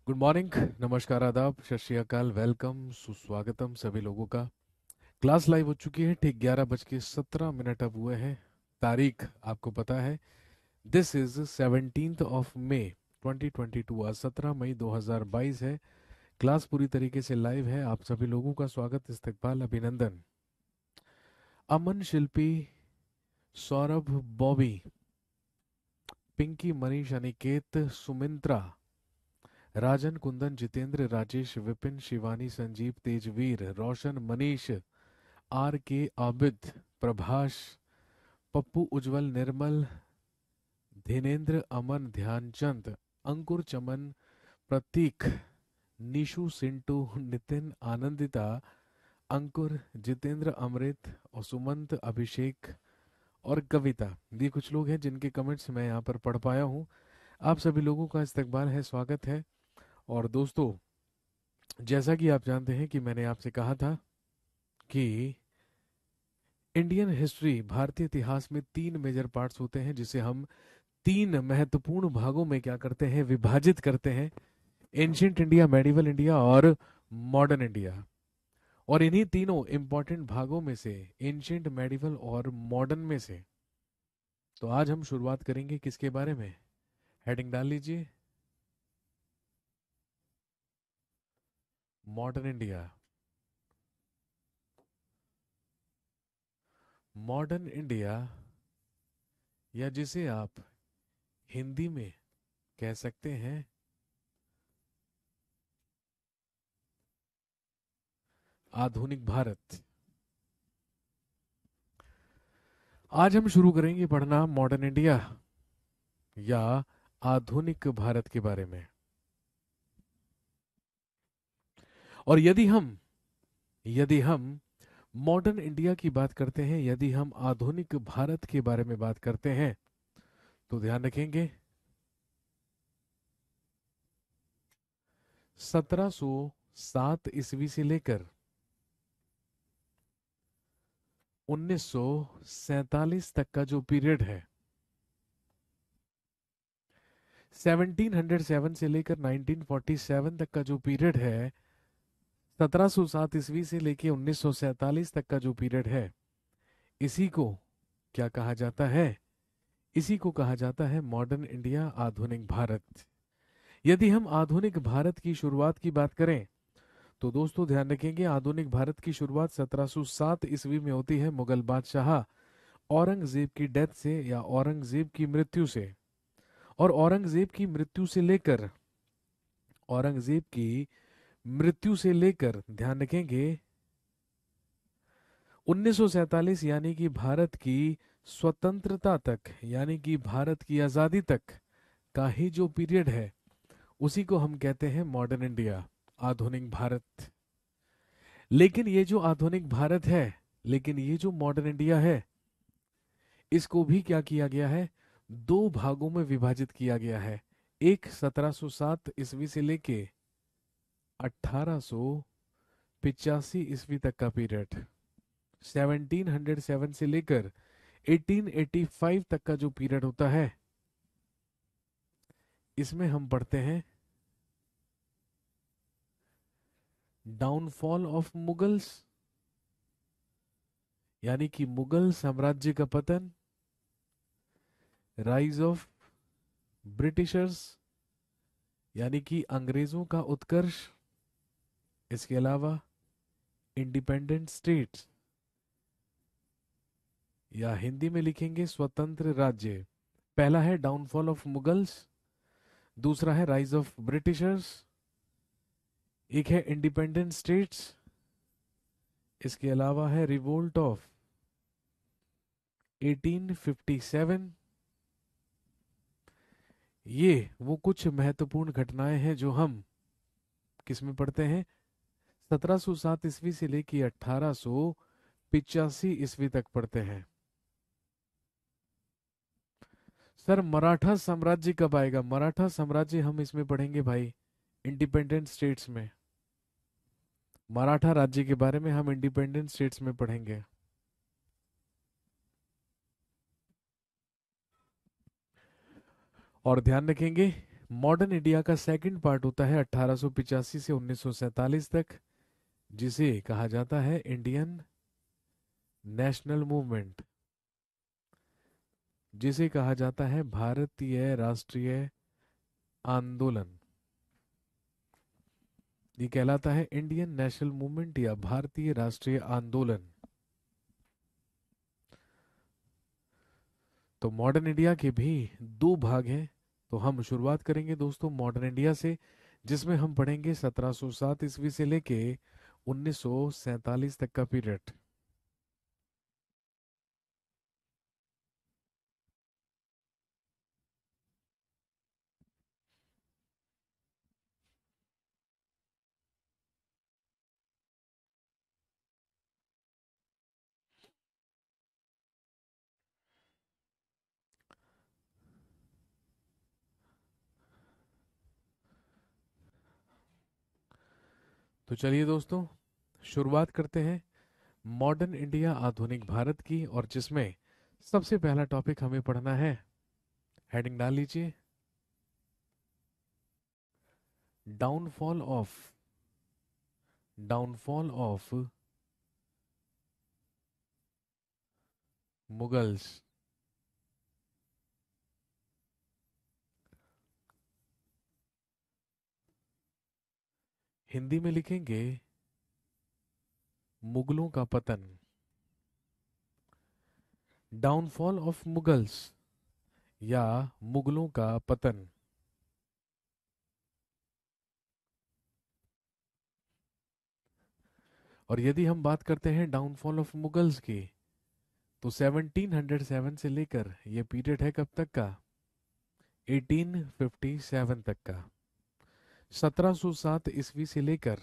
Good morning, नमस्कार, आदाब, सत श्री अकाल, वेलकम, सुस्वागतम सभी लोगों का। क्लास लाइव हो चुकी है। ठीक 11:17 अब हुए हैं। तारीख आपको पता है। दिस इज 17 मई 2022। आज 17 मई 2022 है। क्लास पूरी तरीके से लाइव है। आप सभी लोगों का स्वागत, इस्तकबाल, अभिनंदन। अमन, शिल्पी, सौरभ, बॉबी, पिंकी, मनीष, अनिकेत, सुमित्रा, राजन, कुंदन, जितेंद्र, राजेश, विपिन, शिवानी, संजीव, तेजवीर, रोशन, मनीष, आर के, आबिद, प्रभाष, पप्पू, उज्जवल, निर्मल, धीनेन्द्र, अमन, ध्यानचंद, अंकुर, चमन, प्रतीक, निशु, सिंटू, नितिन, आनंदिता, अंकुर, जितेंद्र, अमृत और सुमंत, अभिषेक और कविता। ये कुछ लोग हैं जिनके कमेंट्स मैं यहाँ पर पढ़ पाया हूँ। आप सभी लोगों का इस्तकबाल है, स्वागत है। और दोस्तों, जैसा कि आप जानते हैं कि मैंने आपसे कहा था कि इंडियन हिस्ट्री, भारतीय इतिहास में 3 मेजर पार्ट्स होते हैं, जिसे हम 3 महत्वपूर्ण भागों में क्या करते हैं, विभाजित करते हैं। एंशियंट इंडिया, मेडिवल इंडिया और मॉडर्न इंडिया। और इन्हीं तीनों इंपॉर्टेंट भागों में से, एंशियंट, मेडिवल और मॉडर्न में से, तो आज हम शुरुआत करेंगे किसके बारे में? हेडिंग डाल लीजिए, मॉडर्न इंडिया। मॉडर्न इंडिया, या जिसे आप हिंदी में कह सकते हैं आधुनिक भारत। आज हम शुरू करेंगे पढ़ना मॉडर्न इंडिया या आधुनिक भारत के बारे में। और यदि हम मॉडर्न इंडिया की बात करते हैं, यदि हम आधुनिक भारत के बारे में बात करते हैं, तो ध्यान रखेंगे 1707 ईस्वी से लेकर 1947 तक का जो पीरियड है, 1707 से लेकर 1947 तक का जो पीरियड है, 1707 ईस्वी से लेकर 1947 तक का जो पीरियड है, इसी को क्या कहा जाता है? इसी को कहा जाता है मॉडर्न इंडिया, आधुनिक भारत। यदि हम आधुनिक भारत की शुरुआत की बात करें, तो दोस्तों ध्यान रखेंगे, आधुनिक भारत की शुरुआत 1707 ईस्वी में होती है, मुगल बादशाह औरंगजेब की डेथ से या औरंगजेब की मृत्यु से। और औरंगजेब की मृत्यु से लेकर ध्यान रखेंगे 1947 यानी कि भारत की स्वतंत्रता तक, यानी कि भारत की आजादी तक का ही जो पीरियड है, उसी को हम कहते हैं मॉडर्न इंडिया, आधुनिक भारत। लेकिन ये जो आधुनिक भारत है, लेकिन ये जो मॉडर्न इंडिया है, इसको भी क्या किया गया है? 2 भागों में विभाजित किया गया है। एक 1707 ईस्वी से लेके 1885 ईस्वी तक का पीरियड, 1707 से लेकर 1885 तक का जो पीरियड होता है, इसमें हम पढ़ते हैं डाउनफॉल ऑफ मुगल्स, यानी कि मुगल साम्राज्य का पतन, राइज ऑफ ब्रिटिशर्स, यानी कि अंग्रेजों का उत्कर्ष, इसके अलावा इंडिपेंडेंट स्टेट्स, या हिंदी में लिखेंगे स्वतंत्र राज्य। पहला है डाउनफॉल ऑफ मुगल्स, दूसरा है राइज ऑफ ब्रिटिशर्स, एक है इंडिपेंडेंट स्टेट्स, इसके अलावा है रिवोल्ट ऑफ 1857। ये वो कुछ महत्वपूर्ण घटनाएं हैं जो हम किस में पढ़ते हैं? 1707 ईस्वी से लेकर 1885 ईस्वी तक पढ़ते हैं। सर, मराठा साम्राज्य कब आएगा? मराठा साम्राज्य हम इसमें पढ़ेंगे भाई, इंडिपेंडेंट स्टेट्स में। मराठा राज्य के बारे में हम इंडिपेंडेंट स्टेट्स में पढ़ेंगे। और ध्यान रखेंगे मॉडर्न इंडिया का सेकंड पार्ट होता है 1885 से 1947 तक, जिसे कहा जाता है इंडियन नेशनल मूवमेंट, जिसे कहा जाता है भारतीय राष्ट्रीय आंदोलन। ये कहलाता है इंडियन नेशनल मूवमेंट या भारतीय राष्ट्रीय आंदोलन। तो मॉडर्न इंडिया के भी दो भाग हैं। तो हम शुरुआत करेंगे दोस्तों मॉडर्न इंडिया से, जिसमें हम पढ़ेंगे 1707 ईस्वी से लेके 1947 तक का पीरियड। तो चलिए दोस्तों शुरुआत करते हैं मॉडर्न इंडिया आधुनिक भारत की, और जिसमें सबसे पहला टॉपिक हमें पढ़ना है। हेडिंग डाल लीजिए, downfall of downfall of Mughals. Hindi में लिखेंगे मुगलों का पतन। डाउनफॉल ऑफ मुगल्स या मुगलों का पतन। और यदि हम बात करते हैं डाउनफॉल ऑफ मुगल्स की, तो 1707 से लेकर यह पीरियड है कब तक का? 1857 तक का। 1707 ईस्वी से लेकर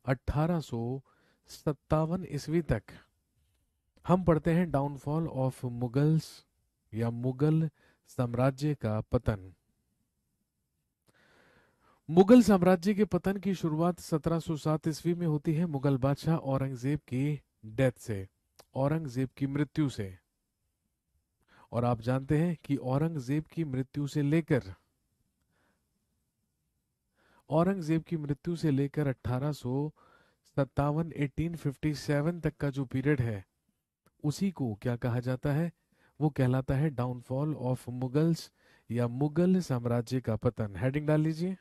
1857 ईस्वी तक हम पढ़ते हैं डाउनफॉल ऑफ मुगल्स या मुगल साम्राज्य का पतन। मुगल साम्राज्य के पतन की शुरुआत 1707 ईस्वी में होती है मुगल बादशाह औरंगजेब की डेथ से, औरंगजेब की मृत्यु से। और आप जानते हैं कि औरंगजेब की मृत्यु से लेकर 1857 1857 तक का जो पीरियड है, उसी को क्या कहा जाता है? वो कहलाता है डाउनफॉल ऑफ मुगल्स या मुगल साम्राज्य का पतन। हेडिंग डाल लीजिए।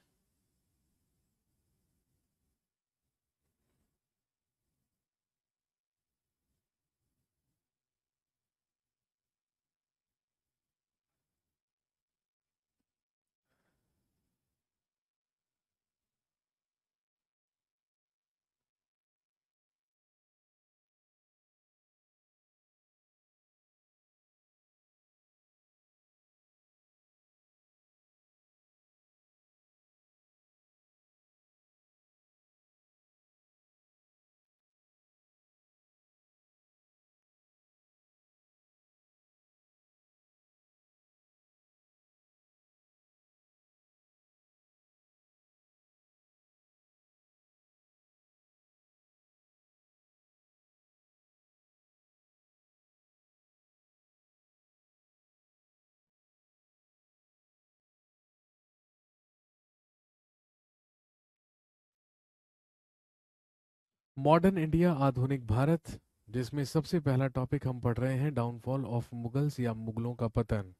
मॉडर्न इंडिया आधुनिक भारत, जिसमें सबसे पहला टॉपिक हम पढ़ रहे हैं डाउनफॉल ऑफ मुगल्स या मुगलों का पतन।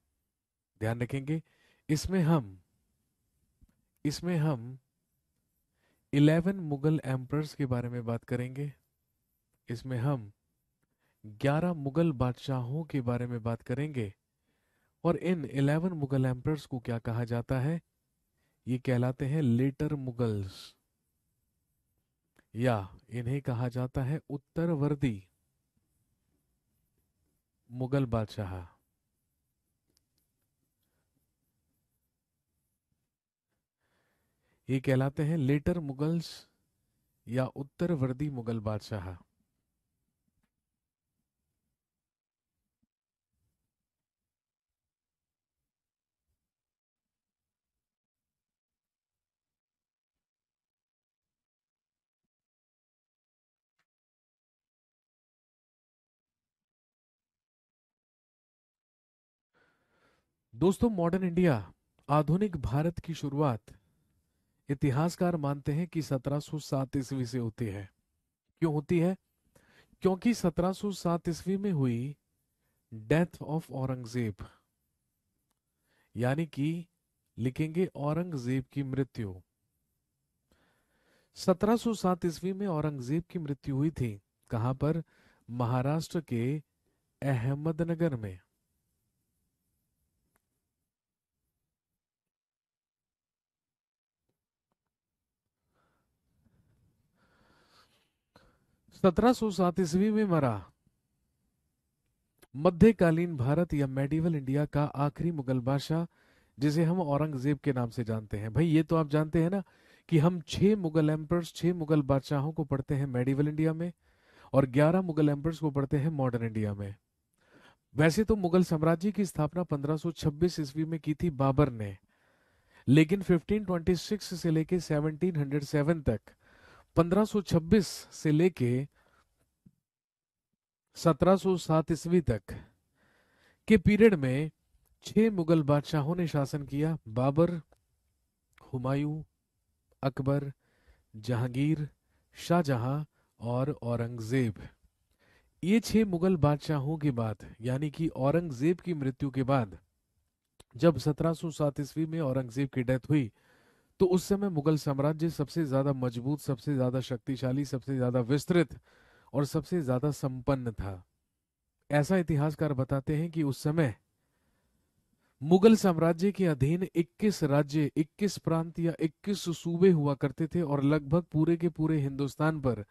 ध्यान रखेंगे, इसमें हम इसमें हम 11 मुगल एम्परर्स के बारे में बात करेंगे। इसमें हम 11 मुगल बादशाहों के बारे में बात करेंगे। और इन 11 मुगल एम्परर्स को क्या कहा जाता है? ये कहलाते हैं लेटर मुगल्स, या इन्हें कहा जाता है उत्तरवर्ती मुगल बादशाह। ये कहलाते हैं लेटर मुगल्स या उत्तरवर्ती मुगल बादशाह। दोस्तों मॉडर्न इंडिया आधुनिक भारत की शुरुआत इतिहासकार मानते हैं कि 1707 ईस्वी से होती है। क्यों होती है? क्योंकि 1707 ईस्वी में हुई डेथ ऑफ औरंगजेब, यानी कि लिखेंगे औरंगजेब की मृत्यु। 1707 ईस्वी में औरंगजेब की मृत्यु हुई थी। कहां पर? महाराष्ट्र के अहमदनगर में। 1707 ईस्वी में मरा मध्यकालीन भारत या मेडिवल इंडिया का आखिरी मुगल बादशाह, जिसे हम औरंगजेब के नाम से जानते हैं। भाई ये तो आप जानते हैं ना कि हम 6 मुगल एम्पर्स, 6 मुगल बादशाहों को पढ़ते हैं मेडिवल इंडिया में, और 11 मुगल एम्पर्स को पढ़ते हैं मॉडर्न इंडिया में। वैसे तो मुगल साम्राज्य की स्थापना 1526 ईस्वी में की थी बाबर ने, लेकिन 1526 से लेके 1707 तक, 1526 से लेके 1707 ईस्वी तक के पीरियड में 6 मुगल बादशाहों ने शासन किया। बाबर, हुमायूं, अकबर, जहांगीर, शाहजहां और औरंगजेब। ये 6 मुगल बादशाहों के बाद, यानी कि औरंगजेब की मृत्यु के बाद, जब 1707 ईस्वी में औरंगजेब की डेथ हुई, तो उस समय मुगल साम्राज्य सबसे ज्यादा मजबूत, सबसे ज्यादा शक्तिशाली, सबसे ज्यादा विस्तृत और सबसे ज्यादा संपन्न था। ऐसा इतिहासकार बताते हैं कि उस समय मुगल साम्राज्य के अधीन 21 राज्य, 21 प्रांत या 21 सूबे हुआ करते थे, और लगभग पूरे के पूरे हिंदुस्तान पर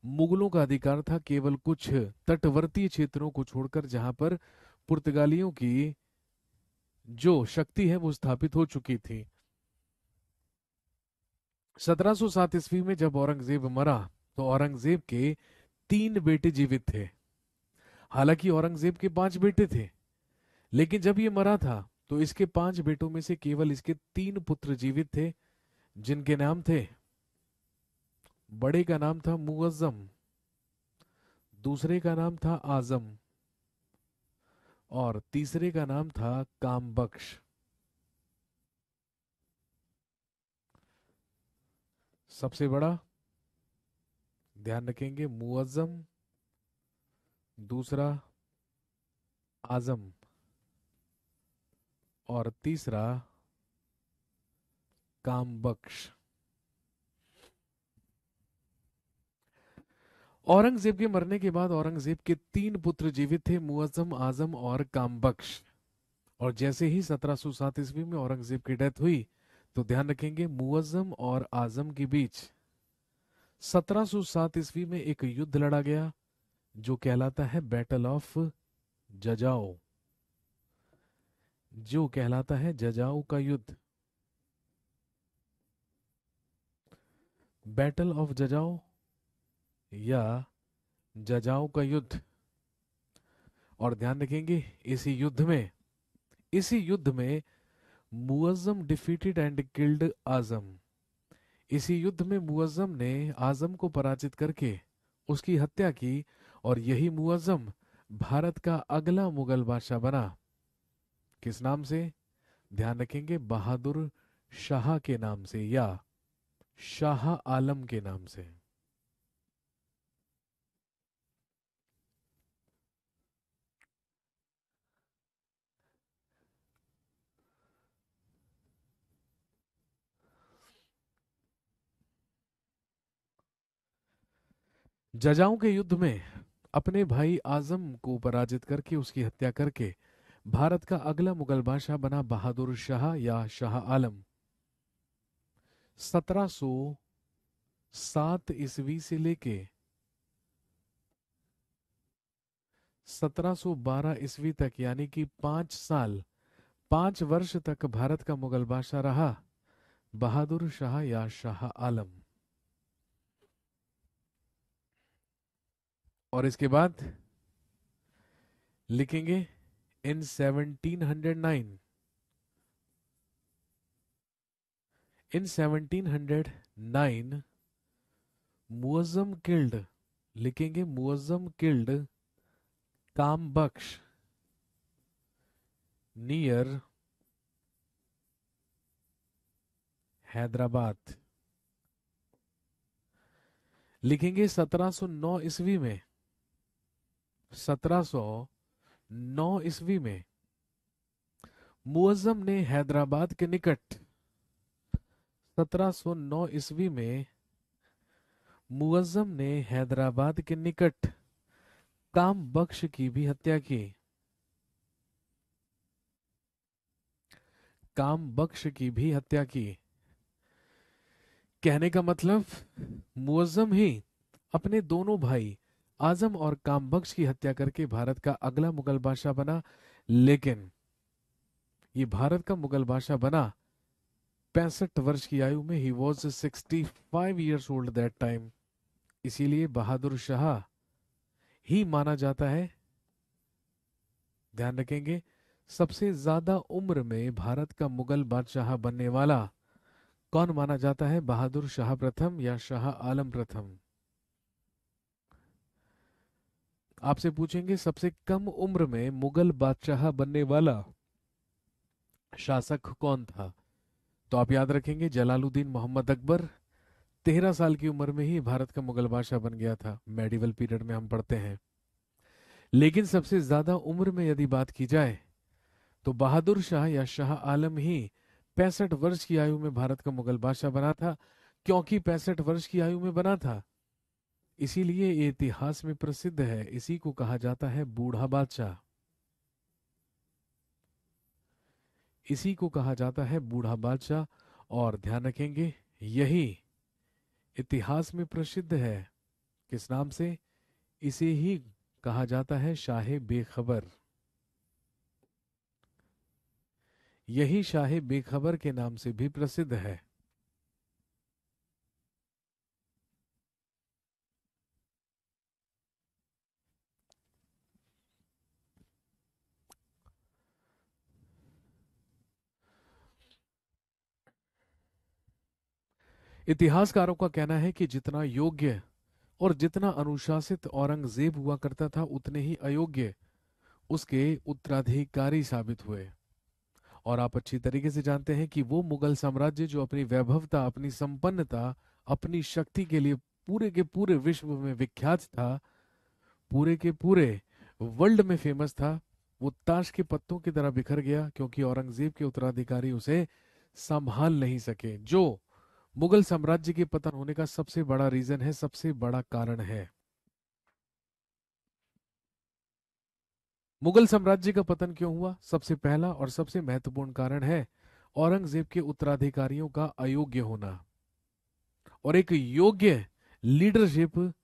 मुगलों का अधिकार था, केवल कुछ तटवर्ती क्षेत्रों को छोड़कर, जहां पर पुर्तगालियों की जो शक्ति है वो स्थापित हो चुकी थी। 1707 ईस्वी में जब औरंगजेब मरा, तो औरंगजेब के 3 बेटे जीवित थे। हालांकि औरंगजेब के 5 बेटे थे, लेकिन जब ये मरा था तो इसके 5 बेटों में से केवल इसके 3 पुत्र जीवित थे, जिनके नाम थे, बड़े का नाम था मुअज्जम, दूसरे का नाम था आजम, और तीसरे का नाम था कामबख्श। सबसे बड़ा, ध्यान रखेंगे, मुअज्जम, दूसरा आजम, और तीसरा कामबख्श। औरंगजेब के मरने के बाद औरंगजेब के 3 पुत्र जीवित थे, मुअज्जम, आजम और कामबख्श। और जैसे ही 1707 ईस्वी में औरंगजेब की डेथ हुई, तो ध्यान रखेंगे मुअज्जम और आजम के बीच 1707 ईस्वी में एक युद्ध लड़ा गया, जो कहलाता है बैटल ऑफ जजाओ, जो कहलाता है जजाओ का युद्ध, बैटल ऑफ जजाओ या जजाओ का युद्ध। और ध्यान रखेंगे इसी युद्ध में मुअज्जम डिफीटेड एंड किल्ड आजम। इसी युद्ध में मुअज्जम ने आजम को पराजित करके उसकी हत्या की, और यही मुअज्जम भारत का अगला मुगल बादशाह बना। किस नाम से? ध्यान रखेंगे, बहादुर शाह के नाम से, या शाह आलम के नाम से। जजाओं के युद्ध में अपने भाई आजम को पराजित करके, उसकी हत्या करके, भारत का अगला मुगल बादशाह बना बहादुर शाह या शाह आलम। 1707 ईस्वी से लेके 1712 ईस्वी तक, यानी कि 5 साल, 5 वर्ष तक भारत का मुगल बादशाह रहा बहादुर शाह या शाह आलम। और इसके बाद लिखेंगे इन 1709, मुअज्जम किल्ड, लिखेंगे मुअज्जम किल्ड कामबख्श नियर हैदराबाद। लिखेंगे 1709 ईस्वी में, 1709 ईस्वी में मुअज्जम ने हैदराबाद के निकट, 1709 ईस्वी में मुअज्जम ने हैदराबाद के निकट काम बख्श की भी हत्या की। काम बख्श की भी हत्या की। कहने का मतलब मुअज्जम ही अपने दोनों भाई आजम और काम बख्श की हत्या करके भारत का अगला मुगल बादशाह बना। लेकिन ये भारत का मुगल बादशाह बना 65 वर्ष की आयु में। He was 65 years old that time. इसीलिए बहादुर शाह ही माना जाता है, ध्यान रखेंगे, सबसे ज्यादा उम्र में भारत का मुगल बादशाह बनने वाला कौन माना जाता है? बहादुर शाह प्रथम या शाह आलम प्रथम? आपसे पूछेंगे सबसे कम उम्र में मुगल बादशाह बनने वाला शासक कौन था? तो आप याद रखेंगे जलालुद्दीन मोहम्मद अकबर 13 साल की उम्र में ही भारत का मुगल बादशाह बन गया था। मेडिवल पीरियड में हम पढ़ते हैं। लेकिन सबसे ज्यादा उम्र में यदि बात की जाए तो बहादुर शाह या शाह आलम ही 65 वर्ष की आयु में भारत का मुगल बादशाह बना था। क्योंकि 65 वर्ष की आयु में बना था, इसीलिए ये इतिहास में प्रसिद्ध है। इसी को कहा जाता है बूढ़ा बादशाह। इसी को कहा जाता है बूढ़ा बादशाह। और ध्यान रखेंगे यही इतिहास में प्रसिद्ध है। किस नाम से? इसे ही कहा जाता है शाहे बेखबर। यही शाहे बेखबर के नाम से भी प्रसिद्ध है। इतिहासकारों का कहना है कि जितना योग्य और जितना अनुशासित औरंगजेब हुआ करता था, उतने ही अयोग्य उसके उत्तराधिकारी साबित हुए। और आप अच्छी तरीके से जानते हैं कि वो मुगल साम्राज्य जो अपनी वैभवता, अपनी संपन्नता, अपनी शक्ति के लिए पूरे के पूरे विश्व में विख्यात था, पूरे के पूरे वर्ल्ड में फेमस था, वो ताश के पत्तों की तरह बिखर गया क्योंकि औरंगजेब के उत्तराधिकारी उसे संभाल नहीं सके। जो मुगल साम्राज्य के पतन होने का सबसे बड़ा रीजन है, सबसे बड़ा कारण है। मुगल साम्राज्य का पतन क्यों हुआ? सबसे पहला और सबसे महत्वपूर्ण कारण है औरंगजेब के उत्तराधिकारियों का अयोग्य होना। और एक योग्य लीडरशिप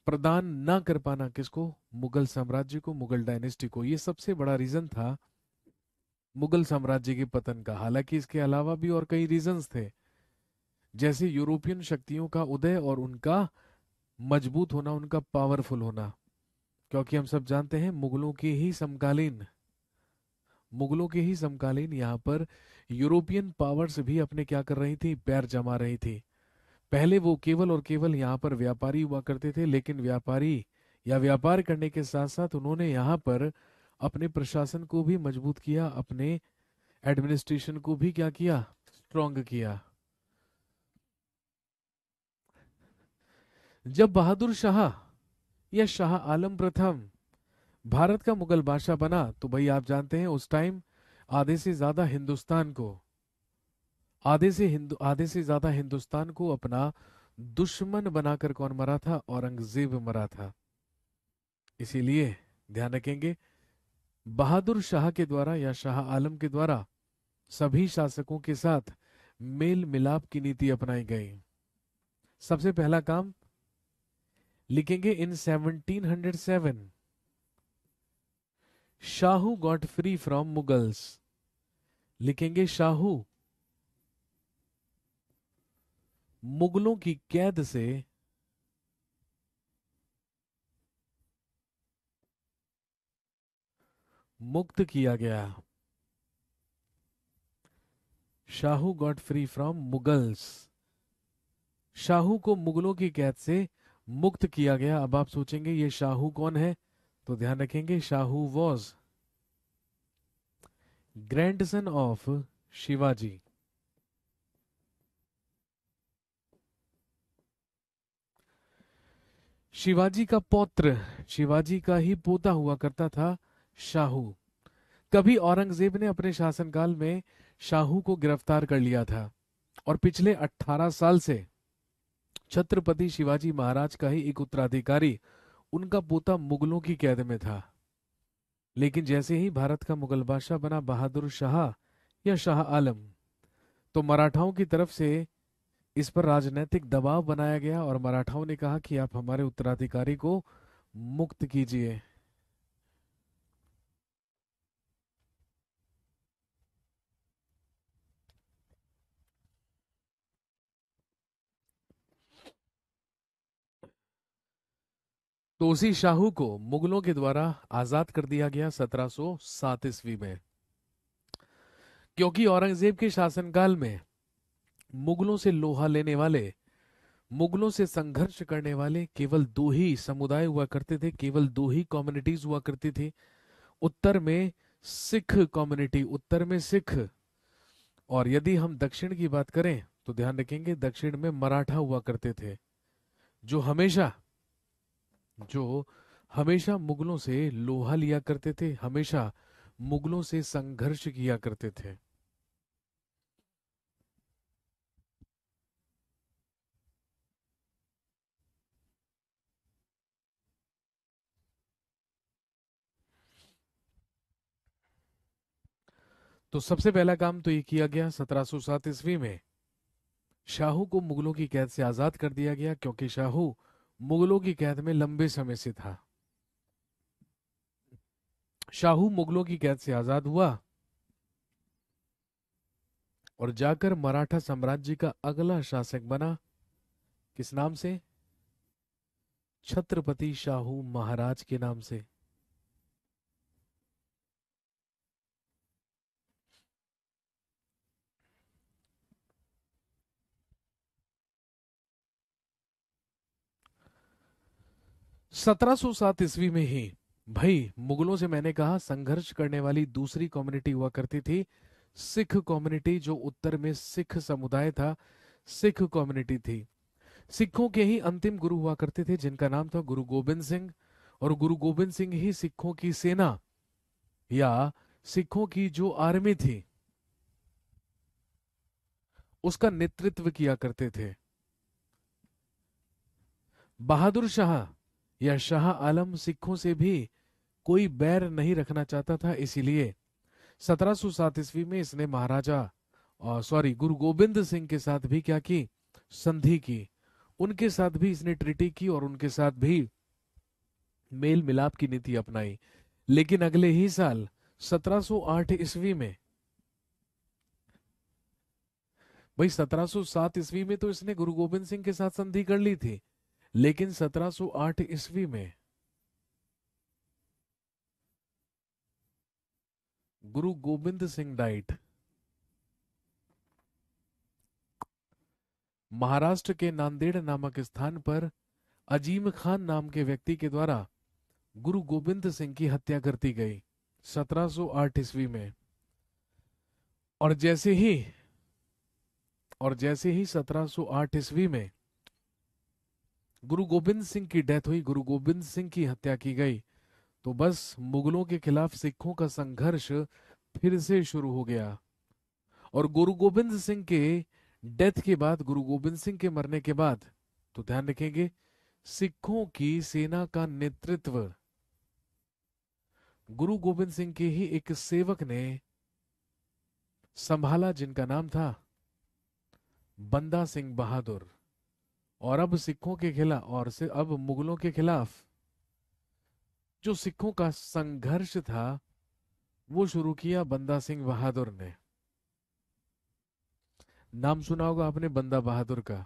प्रदान ना कर पाना किसको? मुगल साम्राज्य को, मुगल डायनेस्टी को। ये सबसे बड़ा रीजन था मुगल साम्राज्य के पतन का। हालांकि इसके अलावा भी और कई रीजंस थे, जैसे यूरोपियन शक्तियों का उदय और उनका मजबूत होना, उनका पावरफुल होना। क्योंकि हम सब जानते हैं मुगलों के ही समकालीन यहाँ पर यूरोपियन पावर्स भी अपने क्या कर रही थी? पैर जमा रही थी। पहले वो केवल और केवल यहाँ पर व्यापारी हुआ करते थे, लेकिन व्यापारी या व्यापार करने के साथ साथ उन्होंने यहाँ पर अपने प्रशासन को भी मजबूत किया, अपने एडमिनिस्ट्रेशन को भी क्या किया? स्ट्रॉन्ग किया। जब बहादुर शाह या शाह आलम प्रथम भारत का मुगल बादशाह बना, तो भाई आप जानते हैं उस टाइम आधे से ज्यादा हिंदुस्तान को आधे से ज्यादा हिंदुस्तान को अपना दुश्मन बनाकर कौन मरा था? औरंगजेब मरा था। इसीलिए ध्यान रखेंगे बहादुर शाह के द्वारा या शाह आलम के द्वारा सभी शासकों के साथ मेल मिलाप की नीति अपनाई गई। सबसे पहला काम लिखेंगे इन 1707 Shahu got free from Mughals. लिखेंगे शाहू मुगलों की कैद से मुक्त किया गया। Shahu got free from Mughals. Shahu को मुगलों की कैद से मुक्त किया गया। अब आप सोचेंगे ये शाहू कौन है? तो ध्यान रखेंगे Shahu was grandson of Shivaji. Shivaji का पौत्र, शिवाजी का ही पोता हुआ करता था शाहू। कभी औरंगजेब ने अपने शासनकाल में शाहू को गिरफ्तार कर लिया था और पिछले 18 साल से छत्रपति शिवाजी महाराज का ही एक उत्तराधिकारी, उनका पोता, मुगलों की कैद में था। लेकिन जैसे ही भारत का मुगल बादशाह बना बहादुर शाह या शाह आलम, तो मराठाओं की तरफ से इस पर राजनीतिक दबाव बनाया गया और मराठाओं ने कहा कि आप हमारे उत्तराधिकारी को मुक्त कीजिए। तो उसी शाहू को मुगलों के द्वारा आजाद कर दिया गया 1707 ईस्वी में, क्योंकि औरंगजेब के शासनकाल में मुगलों से लोहा लेने वाले, मुगलों से संघर्ष करने वाले केवल दो ही समुदाय हुआ करते थे, केवल दो ही कम्युनिटीज हुआ करती थी। उत्तर में सिख कम्युनिटी, उत्तर में सिख, और यदि हम दक्षिण की बात करें तो ध्यान रखेंगे दक्षिण में मराठा हुआ करते थे, जो हमेशा जो हमेशा मुगलों से लोहा लिया करते थे, हमेशा मुगलों से संघर्ष किया करते थे। तो सबसे पहला काम तो ये किया गया 1707 ईस्वी में, शाहू को मुगलों की कैद से आजाद कर दिया गया, क्योंकि शाहू मुगलों की कैद में लंबे समय से था। शाहू मुगलों की कैद से आजाद हुआ और जाकर मराठा साम्राज्य का अगला शासक बना। किस नाम से? छत्रपति शाहू महाराज के नाम से। 1707 ईस्वी में ही, भाई मुगलों से मैंने कहा संघर्ष करने वाली दूसरी कम्युनिटी हुआ करती थी सिख कम्युनिटी, जो उत्तर में सिख समुदाय था, सिख कम्युनिटी थी। सिखों के ही अंतिम गुरु हुआ करते थे जिनका नाम था गुरु गोबिंद सिंह, और गुरु गोबिंद सिंह ही सिखों की सेना या सिखों की जो आर्मी थी उसका नेतृत्व किया करते थे। बहादुर शाह या शाह आलम सिखों से भी कोई बैर नहीं रखना चाहता था, इसीलिए 1707 ईस्वी में इसने महाराजा, सॉरी, गुरु गोबिंद सिंह के साथ भी क्या की? संधि की। उनके साथ भी इसने ट्रीटी की और उनके साथ भी मेल मिलाप की नीति अपनाई। लेकिन अगले ही साल 1708 ईस्वी में, भाई 1707 ईस्वी में तो इसने गुरु गोबिंद सिंह के साथ संधि कर ली थी, लेकिन 1708 ईस्वी में गुरु गोबिंद सिंह डाइट। महाराष्ट्र के नांदेड़ नामक स्थान पर अजीम खान नाम के व्यक्ति के द्वारा गुरु गोबिंद सिंह की हत्या कर दी गई 1708 ईस्वी में। और जैसे ही और जैसे ही 1708 ईस्वी में गुरु गोबिंद सिंह की डेथ हुई, गुरु गोबिंद सिंह की हत्या की गई, तो बस मुगलों के खिलाफ सिखों का संघर्ष फिर से शुरू हो गया। और गुरु गोबिंद सिंह के डेथ के बाद, गुरु गोबिंद सिंह के मरने के बाद, तो ध्यान रखेंगे सिखों की सेना का नेतृत्व गुरु गोबिंद सिंह के ही एक सेवक ने संभाला, जिनका नाम था बंदा सिंह बहादुर। और अब सिखों के खिलाफ, और से अब मुगलों के खिलाफ जो सिखों का संघर्ष था वो शुरू किया बंदा सिंह बहादुर ने। नाम सुना होगा आपने बंदा बहादुर का।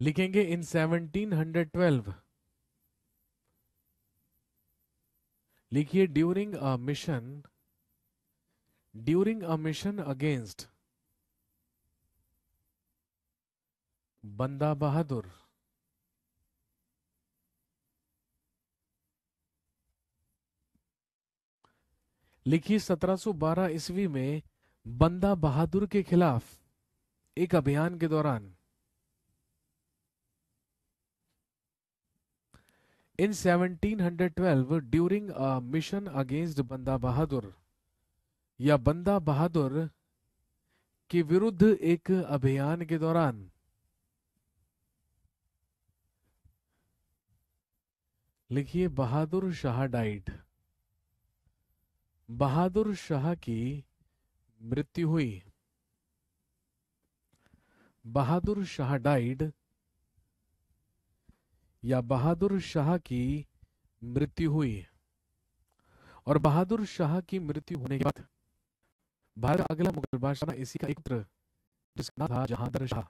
लिखेंगे इन 1712। लिखिए ड्यूरिंग अ मिशन अगेंस्ट बंदा बहादुर। लिखिए 1712 ईस्वी में बंदा बहादुर के खिलाफ एक अभियान के दौरान इन 1712 ड्यूरिंग अ मिशन अगेंस्ट बंदा बहादुर या बंदा बहादुर के विरुद्ध एक अभियान के दौरान। लिखिए बहादुर शाह डाइड। बहादुर शाह की मृत्यु हुई। बहादुर शाह डाइड या बहादुर शाह की मृत्यु हुई। और बहादुर शाह की मृत्यु होने के बाद भारत का अगला मुगल बादशाह इसी का एक पुत्र जिसका नाम था जहांगीर शाह।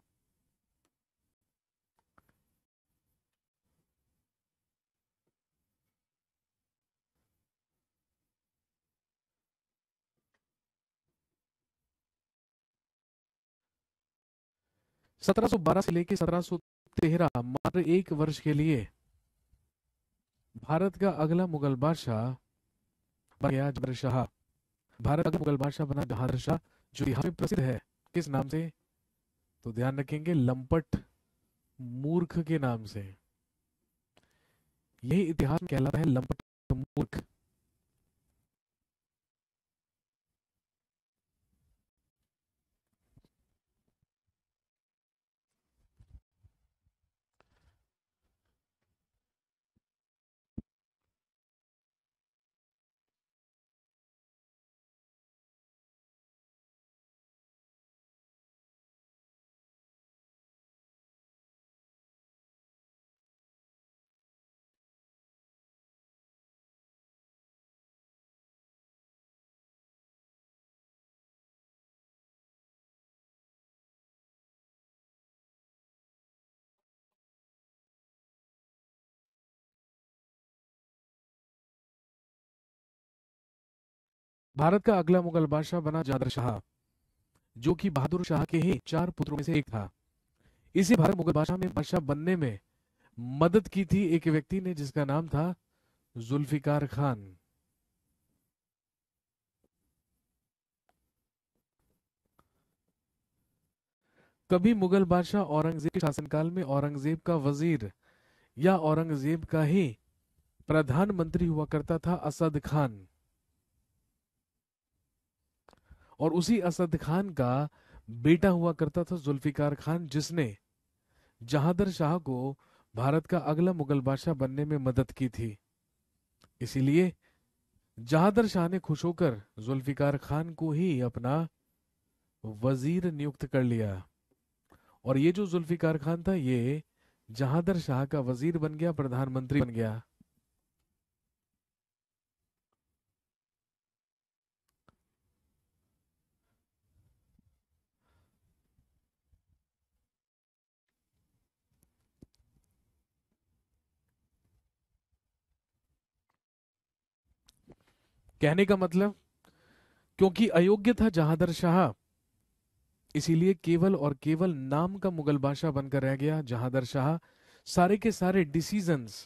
1712 से लेकर 1713 मात्र एक वर्ष के लिए भारत का अगला मुगल बादशाह बन गया जहांगीर शाह। भारत का अगला मुगल बादशाह बना जहांगीर शाह, जो इतिहास में प्रसिद्ध है किस नाम से? तो ध्यान रखेंगे लंपट मूर्ख के नाम से। यही इतिहास में कहलाता है लंपट मूर्ख। भारत का अगला मुगल बादशाह बना जहांगीर शाह, जो कि बहादुर शाह के ही चार पुत्रों में से एक था। इसी भारत मुगल बादशाह में बादशाह बनने में मदद की थी एक व्यक्ति ने जिसका नाम था जुल्फिकार खान। कभी मुगल बादशाह औरंगजेब के शासनकाल में औरंगजेब का वजीर या औरंगजेब का ही प्रधानमंत्री हुआ करता था असद खान। और उसी असद खान का बेटा हुआ करता था जुल्फिकार खान, जिसने जहांगीर शाह को भारत का अगला मुगल बादशाह बनने में मदद की थी। इसीलिए जहांगीर शाह ने खुश होकर जुल्फिकार खान को ही अपना वजीर नियुक्त कर लिया। और ये जो जुल्फिकार खान था ये जहांगीर शाह का वजीर बन गया, प्रधानमंत्री बन गया। कहने का मतलब, क्योंकि अयोग्य था जहांगीर शाह, इसीलिए केवल और केवल नाम का मुगल बादशाह बनकर रह गया जहांगीर शाह। सारे के सारे डिसीजंस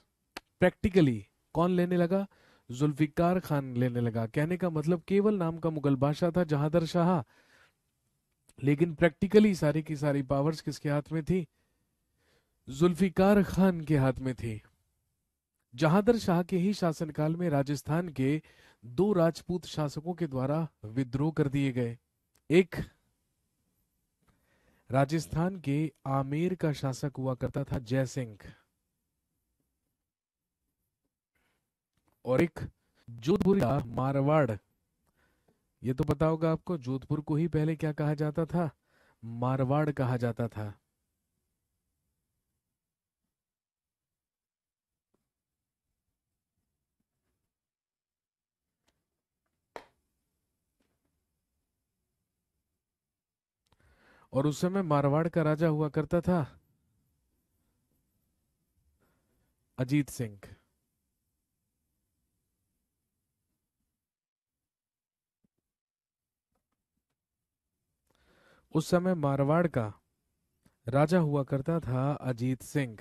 प्रैक्टिकली कौन लेने लगा? जुल्फिकार खान लेने लगा। कहने का मतलब केवल नाम का मुगल बादशाह था जहांगीर शाह, लेकिन प्रैक्टिकली सारी की सारी पावर्स किसके हाथ में थी? जुल्फिकार खान के हाथ में थी। जहांगीर शाह के ही शासनकाल में राजस्थान के दो राजपूत शासकों के द्वारा विद्रोह कर दिए गए। एक राजस्थान के आमेर का शासक हुआ करता था जय सिंह, और एक जोधपुर का मारवाड़। ये तो पता होगा आपको, जोधपुर को ही पहले क्या कहा जाता था? मारवाड़ कहा जाता था। और उस समय मारवाड़ का राजा हुआ करता था अजीत सिंह। उस समय मारवाड़ का राजा हुआ करता था अजीत सिंह।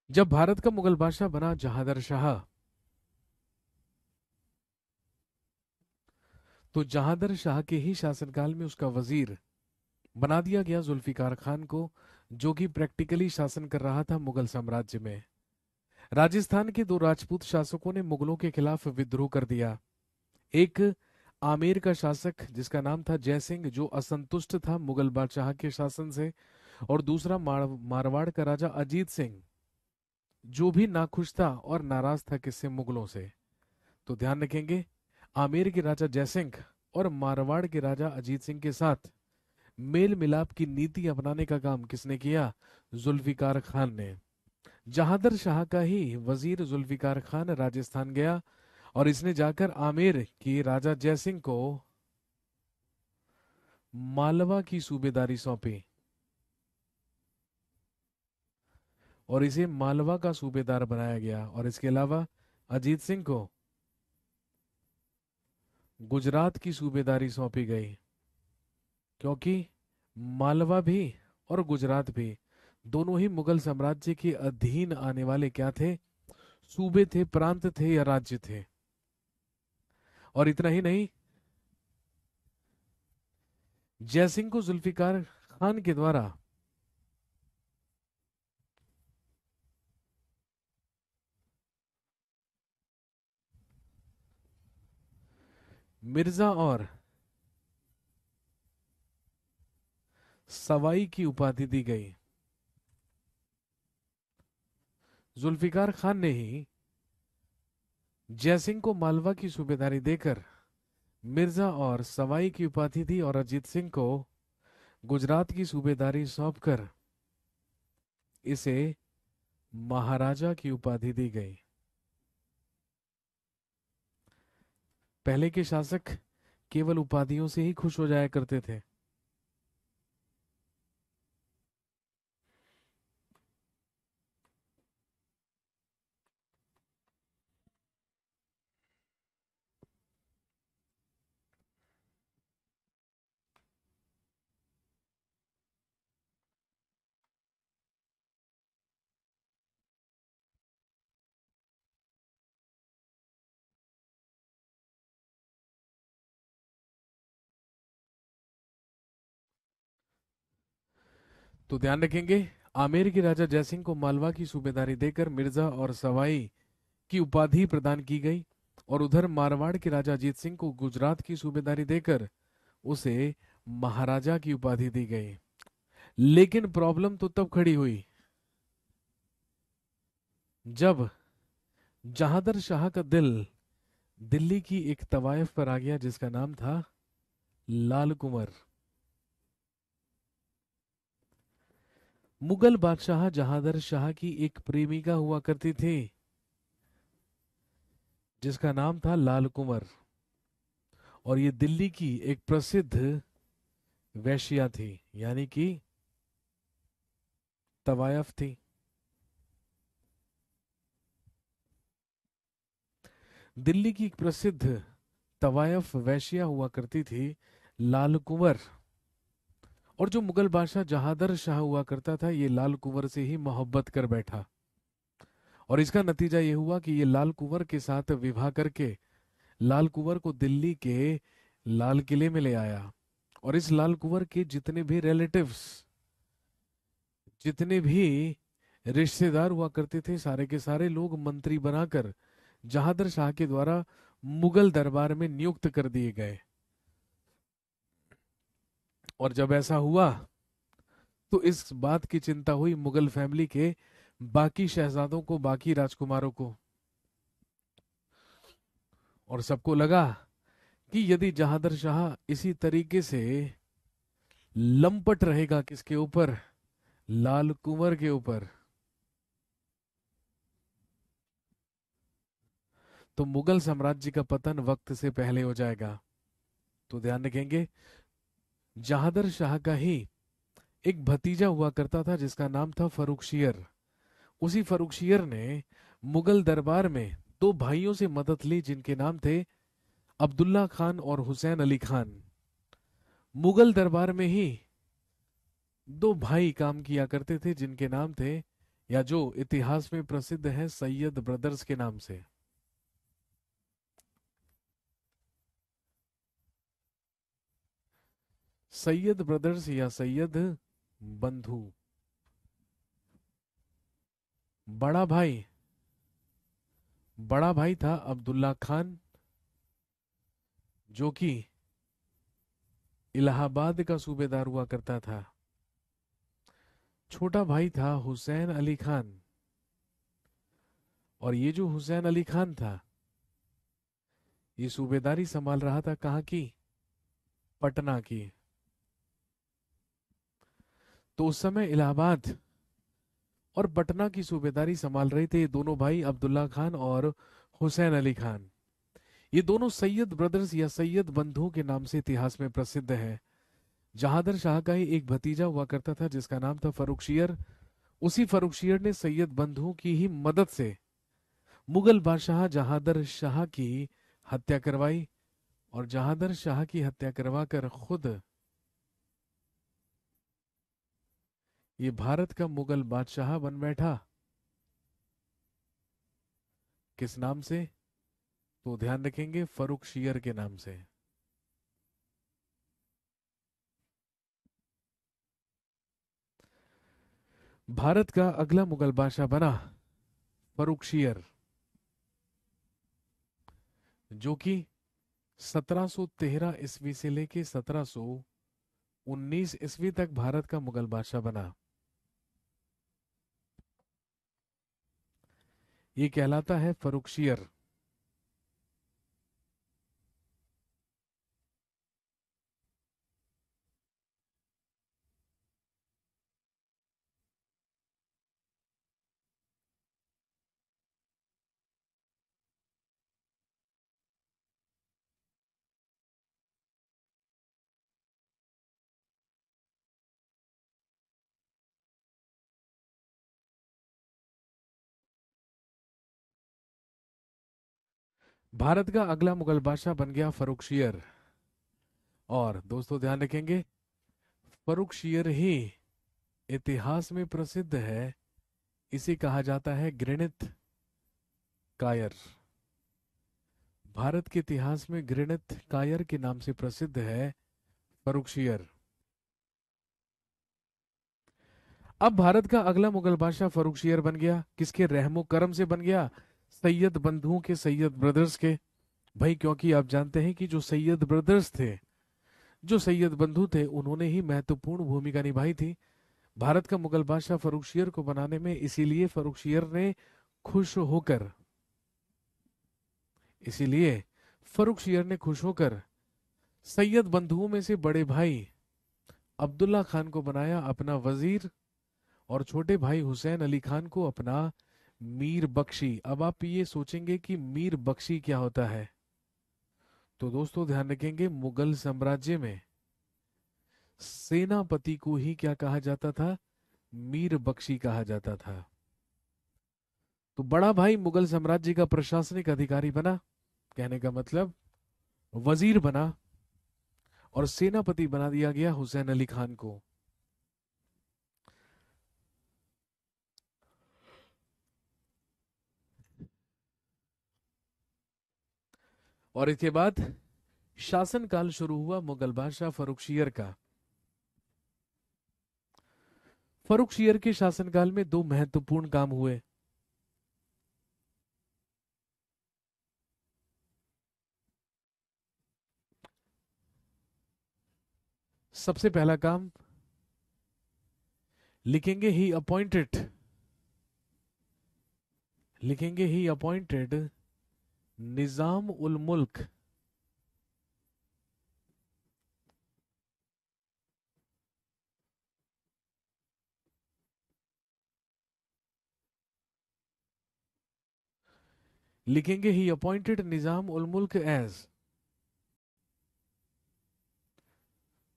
जब भारत का मुगल बादशाह बना जहांदर शाह, तो जहांदर शाह के ही शासनकाल में उसका वजीर बना दिया गया जुल्फिकार खान को, जो कि प्रैक्टिकली शासन कर रहा था मुगल साम्राज्य में। राजस्थान के दो राजपूत शासकों ने मुगलों के खिलाफ विद्रोह कर दिया। एक आमेर का शासक जिसका नाम था जयसिंह, जो असंतुष्ट था मुगल बादशाह के शासन से, और दूसरा मारवाड़ का राजा अजीत सिंह, जो भी नाखुश था और नाराज था किससे, मुगलों से। तो ध्यान रखेंगे, आमेर के राजा जयसिंह और मारवाड़ के राजा अजीत सिंह के साथ मेल मिलाप की नीति अपनाने का काम किसने किया? जुल्फिकार खान ने। जहांदर शाह का ही वजीर जुल्फिकार खान राजस्थान गया और इसने जाकर आमेर के राजा जयसिंह को मालवा की सूबेदारी सौंपी और इसे मालवा का सूबेदार बनाया गया। और इसके अलावा अजीत सिंह को गुजरात की सूबेदारी सौंपी गई, क्योंकि मालवा भी और गुजरात भी दोनों ही मुगल साम्राज्य के अधीन आने वाले क्या थे? सूबे थे, प्रांत थे या राज्य थे। और इतना ही नहीं, जयसिंह को जुल्फिकार खान के द्वारा मिर्जा और सवाई की उपाधि दी गई। जुल्फिकार खान ने ही जयसिंह को मालवा की सूबेदारी देकर मिर्जा और सवाई की उपाधि दी और अजीत सिंह को गुजरात की सूबेदारी सौंपकर इसे महाराजा की उपाधि दी गई। पहले के शासक केवल उपाधियों से ही खुश हो जाया करते थे। तो ध्यान रखेंगे, आमेर के राजा जयसिंह को मालवा की सूबेदारी देकर मिर्जा और सवाई की उपाधि प्रदान की गई, और उधर मारवाड़ के राजा अजीत सिंह को गुजरात की सूबेदारी देकर उसे महाराजा की उपाधि दी गई। लेकिन प्रॉब्लम तो तब खड़ी हुई जब जहांदर शाह का दिल दिल्ली की एक तवायफ पर आ गया जिसका नाम था लाल कुंवर। मुगल बादशाह जहांदर शाह की एक प्रेमिका हुआ करती थी जिसका नाम था लाल कुंवर, और ये दिल्ली की एक प्रसिद्ध वैश्या थी, यानी कि तवायफ थी। दिल्ली की एक प्रसिद्ध तवायफ वैश्या हुआ करती थी लाल कुंवर, और जो मुगल बादशाह जहांदर शाह हुआ करता था ये लाल कुंवर से ही मोहब्बत कर बैठा। और इसका नतीजा ये हुआ कि ये लाल कुंवर के साथ विवाह करके लाल कुंवर को दिल्ली के लाल किले में ले आया। और इस लाल कुंवर के जितने भी रिलेटिव्स, जितने भी रिश्तेदार हुआ करते थे, सारे के सारे लोग मंत्री बनाकर जहांदर शाह के द्वारा मुगल दरबार में नियुक्त कर दिए गए। और जब ऐसा हुआ तो इस बात की चिंता हुई मुगल फैमिली के बाकी शहजादों को, बाकी राजकुमारों को। और सबको लगा कि यदि जहादर शाह इसी तरीके से लंपट रहेगा किसके ऊपर, लाल कुंवर के ऊपर, तो मुगल साम्राज्य का पतन वक्त से पहले हो जाएगा। तो ध्यान रखेंगे, जहादर शाह का ही एक भतीजा हुआ करता था जिसका नाम था फर्रुखशियर। उसी फर्रुखशियर ने मुगल दरबार में दो भाइयों से मदद ली जिनके नाम थे अब्दुल्ला खान और हुसैन अली खान। मुगल दरबार में ही दो भाई काम किया करते थे जिनके नाम थे, या जो इतिहास में प्रसिद्ध है सैयद ब्रदर्स के नाम से। सैयद ब्रदर्स या सैयद बंधु। बड़ा भाई, बड़ा भाई था अब्दुल्ला खान, जो कि इलाहाबाद का सूबेदार हुआ करता था। छोटा भाई था हुसैन अली खान, और ये जो हुसैन अली खान था, ये सूबेदारी संभाल रहा था कहाँ की, पटना की। तो उस समय इलाहाबाद और पटना की सूबेदारी संभाल रहे थे ये दोनों भाई, अब्दुल्ला खान और हुसैन अली खान। ये दोनों सैयद ब्रदर्स या सैयद बंधुओं के नाम से इतिहास में प्रसिद्ध है। जहादर शाह का ही एक भतीजा हुआ करता था जिसका नाम था फर्रुखशियर। उसी फर्रुखशियर ने सैयद बंधुओं की ही मदद से मुगल बादशाह जहादर शाह की हत्या करवाई, और जहादर शाह की हत्या करवाकर खुद ये भारत का मुगल बादशाह बन बैठा। किस नाम से? तो ध्यान रखेंगे, फर्रुखशियर के नाम से। भारत का अगला मुगल बादशाह बना फर्रुखशियर, जो कि 1713 ईस्वी से लेके 1719 ईस्वी तक भारत का मुगल बादशाह बना। ये कहलाता है फर्रुखशियर। भारत का अगला मुगल बादशाह बन गया फर्रुखशियर। और दोस्तों ध्यान रखेंगे, फर्रुखशियर ही इतिहास में प्रसिद्ध है। इसे कहा जाता है घृणित कायर। भारत के इतिहास में घृणित कायर के नाम से प्रसिद्ध है फर्रुखशियर। अब भारत का अगला मुगल बादशाह फर्रुखशियर बन गया। किसके रहमो करम से बन गया? सैयद बंधुओं के, सैयद ब्रदर्स के। भाई क्योंकि आप जानते हैं कि जो सैयद ब्रदर्स थे, जो सैयद बंधु थे, उन्होंने ही महत्वपूर्ण भूमिका निभाई थी भारत का मुगल बादशाह फर्रुखशियर को बनाने में। इसीलिए फर्रुखशियर ने खुश होकर इसीलिए फर्रुखशियर ने खुश होकर सैयद बंधुओं में से बड़े भाई अब्दुल्ला खान को बनाया अपना वजीर, और छोटे भाई हुसैन अली खान को अपना मीर बख्शी। अब आप ये सोचेंगे कि मीर बख्शी क्या होता है, तो दोस्तों ध्यान रखेंगे, मुगल साम्राज्य में सेनापति को ही क्या कहा जाता था? मीर बख्शी कहा जाता था। तो बड़ा भाई मुगल साम्राज्य का प्रशासनिक अधिकारी बना, कहने का मतलब वजीर बना, और सेनापति बना दिया गया हुसैन अली खान को। और इसके बाद शासनकाल शुरू हुआ मुगल बादशाह फर्रुखशियर का। फर्रुखशियर के शासनकाल में दो महत्वपूर्ण काम हुए। सबसे पहला काम, लिखेंगे ही अपॉइंटेड लिखेंगे ही अपॉइंटेड निजाम उल मुल्क, लिखेंगे ही अपॉइंटेड निजाम उल मुल्क एज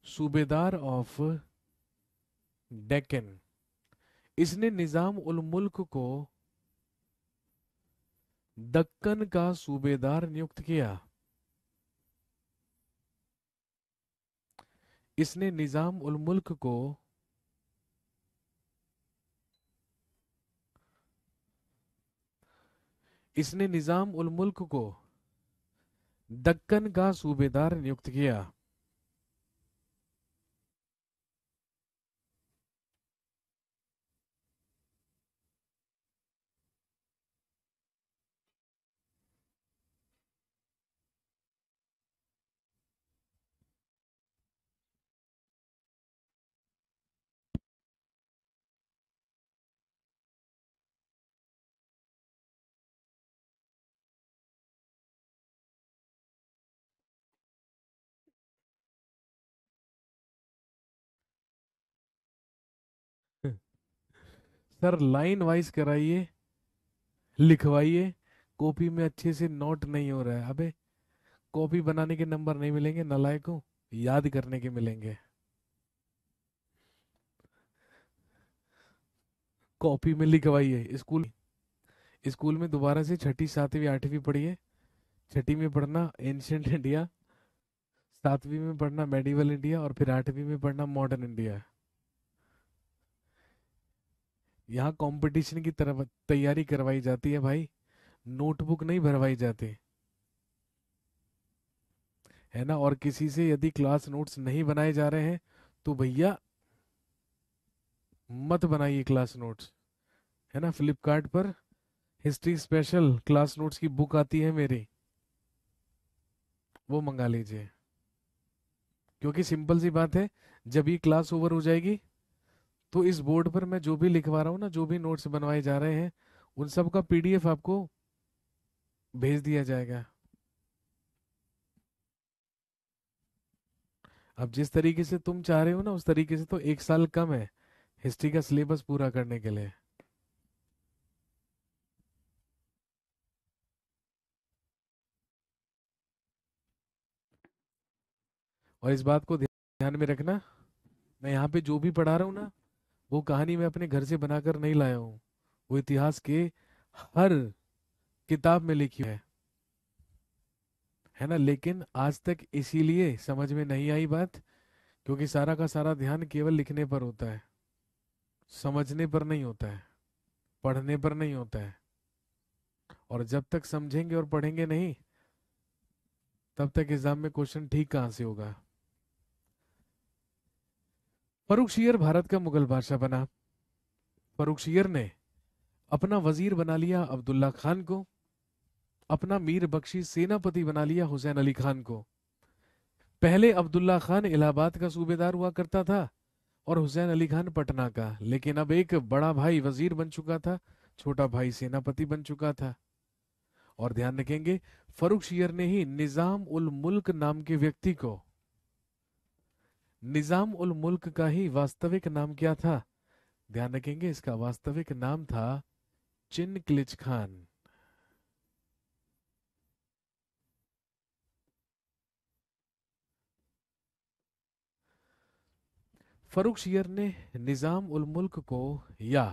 सूबेदार ऑफ डेक्कन। इसने निजाम उल मुल्क को दक्कन का सूबेदार नियुक्त किया। इसने निजाम उल मुल्क को इसने निजाम उल मुल्क को दक्कन का सूबेदार नियुक्त किया। सर लाइन वाइज कराइए, लिखवाइए, कॉपी में अच्छे से नोट नहीं हो रहा है। अबे कॉपी बनाने के नंबर नहीं मिलेंगे नालायकों, याद करने के मिलेंगे। कॉपी में लिखवाइए। स्कूल स्कूल में दोबारा से छठी सातवीं आठवीं पढ़िए। छठी में पढ़ना एंशियंट इंडिया, सातवीं में पढ़ना मेडिवल इंडिया, और फिर आठवीं में पढ़ना मॉडर्न इंडिया। यहाँ कंपटीशन की तरफ तैयारी करवाई जाती है भाई, नोटबुक नहीं भरवाई जाती है ना। और किसी से यदि क्लास नोट्स नहीं बनाए जा रहे हैं तो भैया मत बनाइए क्लास नोट्स, है ना। फ्लिपकार्ट पर हिस्ट्री स्पेशल क्लास नोट्स की बुक आती है मेरी, वो मंगा लीजिए। क्योंकि सिंपल सी बात है, जब ये क्लास ओवर हो जाएगी तो इस बोर्ड पर मैं जो भी लिखवा रहा हूँ ना, जो भी नोट्स बनवाए जा रहे हैं, उन सब का पीडीएफ आपको भेज दिया जाएगा। अब जिस तरीके से तुम चाह रहे हो ना, उस तरीके से तो एक साल कम है हिस्ट्री का सिलेबस पूरा करने के लिए। और इस बात को ध्यान में रखना, मैं यहाँ पे जो भी पढ़ा रहा हूँ ना, वो कहानी मैं अपने घर से बनाकर नहीं लाया हूँ, वो इतिहास के हर किताब में लिखी है ना। लेकिन आज तक इसीलिए समझ में नहीं आई बात, क्योंकि सारा का सारा ध्यान केवल लिखने पर होता है, समझने पर नहीं होता है, पढ़ने पर नहीं होता है। और जब तक समझेंगे और पढ़ेंगे नहीं, तब तक एग्जाम में क्वेश्चन ठीक कहां से होगा। फर्रुखशियर भारत का मुगल बादशाह बना। फर्रुखशियर ने अपना वजीर बना लिया अब्दुल्ला खान को, अपना मीर बख्शी सेनापति बना लिया हुसैन अली खान को। पहले अब्दुल्ला खान इलाहाबाद का सूबेदार हुआ करता था और हुसैन अली खान पटना का, लेकिन अब एक बड़ा भाई वजीर बन चुका था, छोटा भाई सेनापति बन चुका था। और ध्यान रखेंगे, फर्रुखशियर ने ही निजाम उल मुल्क नाम के व्यक्ति को, निजाम उल मुल्क का ही वास्तविक नाम क्या था? ध्यान रखेंगे, इसका वास्तविक नाम था चिनक्लिच खान। फर्रुखशियर ने निजाम उल मुल्क को या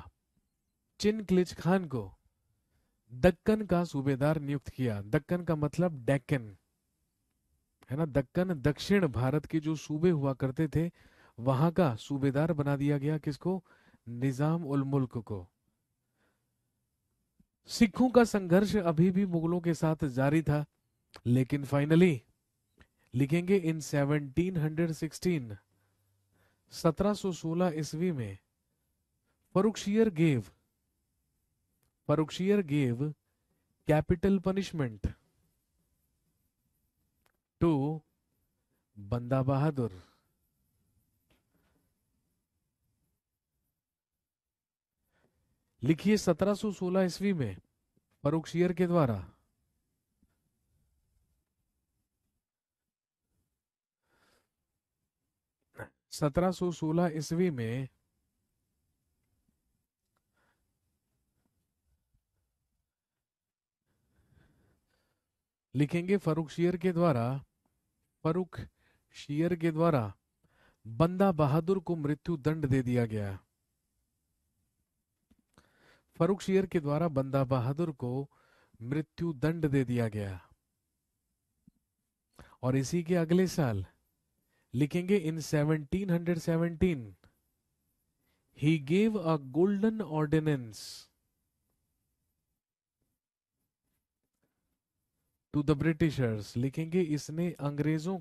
चिनक्लिच खान को दक्कन का सूबेदार नियुक्त किया। दक्कन का मतलब डेक्कन, है ना। दक्कन दक्षिण भारत के जो सूबे हुआ करते थे, वहां का सूबेदार बना दिया गया किसको? निजाम उल मुल्क को। सिखों का संघर्ष अभी भी मुगलों के साथ जारी था, लेकिन फाइनली लिखेंगे इन 1716, 1716 ईस्वी में Farrukhsiyar gave Farrukhsiyar gave capital punishment to Banda Bahadur. लिखिए 1716 ईस्वी में फर्रुखशियर के द्वारा 1716 ईस्वी में लिखेंगे फर्रुख शेर के द्वारा बंदा बहादुर को मृत्यु दंड दे दिया गया। फर्रुख शेर के द्वारा बंदा बहादुर को मृत्यु दंड दे दिया गया। और इसी के अगले साल लिखेंगे in 1717 he gave a golden ordinance to the Britishers. लिखेंगे इसने अंग्रेजों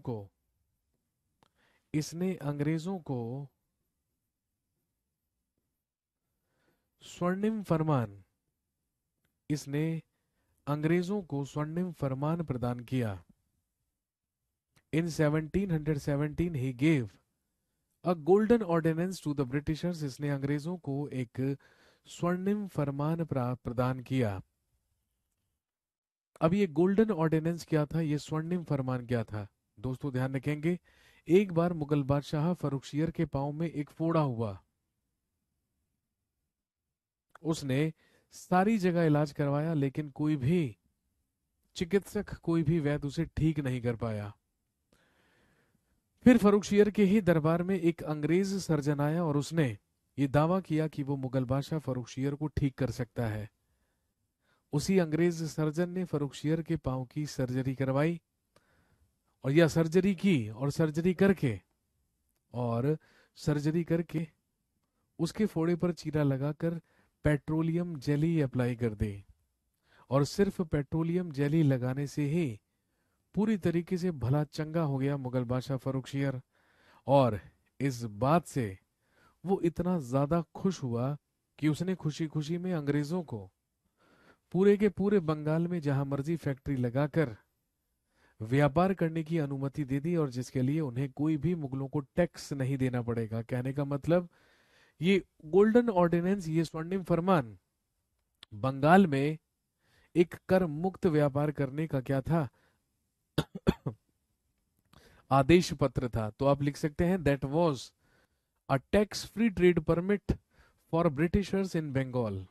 को स्वर्णिम फरमान इसने अंग्रेजों को स्वर्णिम फरमान प्रदान किया। In 1717 he gave a golden ordinance to the Britishers. इसने अंग्रेजों को एक स्वर्णिम फरमान प्रदान किया। अब ये गोल्डन ऑर्डिनेंस क्या था, ये स्वर्णिम फरमान क्या था? दोस्तों ध्यान रखेंगे, एक बार मुगल बादशाह फर्रुखशियर के पांव में एक फोड़ा हुआ। उसने सारी जगह इलाज करवाया लेकिन कोई भी चिकित्सक, कोई भी वैद्य उसे ठीक नहीं कर पाया। फिर फर्रुखशियर के ही दरबार में एक अंग्रेज सर्जन आया और उसने ये दावा किया कि वो मुगल बादशाह फर्रुखशियर को ठीक कर सकता है। उसी अंग्रेज सर्जन ने फर्रुखशियर के पांव की सर्जरी करवाई और यह सर्जरी की और सर्जरी करके उसके फोड़े पर चीरा लगाकर पेट्रोलियम जेली अप्लाई कर दी। और सिर्फ पेट्रोलियम जेली लगाने से ही पूरी तरीके से भला चंगा हो गया मुगल बादशाह फर्रुखशियर। और इस बात से वो इतना ज्यादा खुश हुआ कि उसने खुशी खुशी में अंग्रेजों को पूरे के पूरे बंगाल में जहां मर्जी फैक्ट्री लगाकर व्यापार करने की अनुमति दे दी, और जिसके लिए उन्हें कोई भी मुगलों को टैक्स नहीं देना पड़ेगा। कहने का मतलब ये गोल्डन ऑर्डिनेंस, ये स्वर्णिम फरमान बंगाल में एक कर मुक्त व्यापार करने का क्या था? आदेश पत्र था। तो आप लिख सकते हैं that was a tax free trade permit for Britishers in Bengal.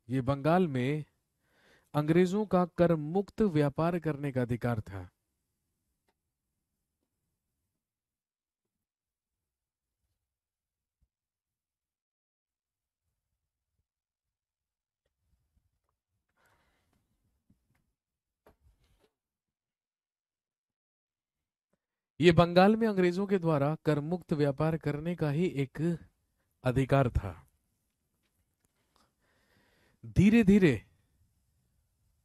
ये बंगाल में अंग्रेजों का कर मुक्त व्यापार करने का अधिकार था। ये बंगाल में अंग्रेजों के द्वारा कर मुक्त व्यापार करने का ही एक अधिकार था। धीरे धीरे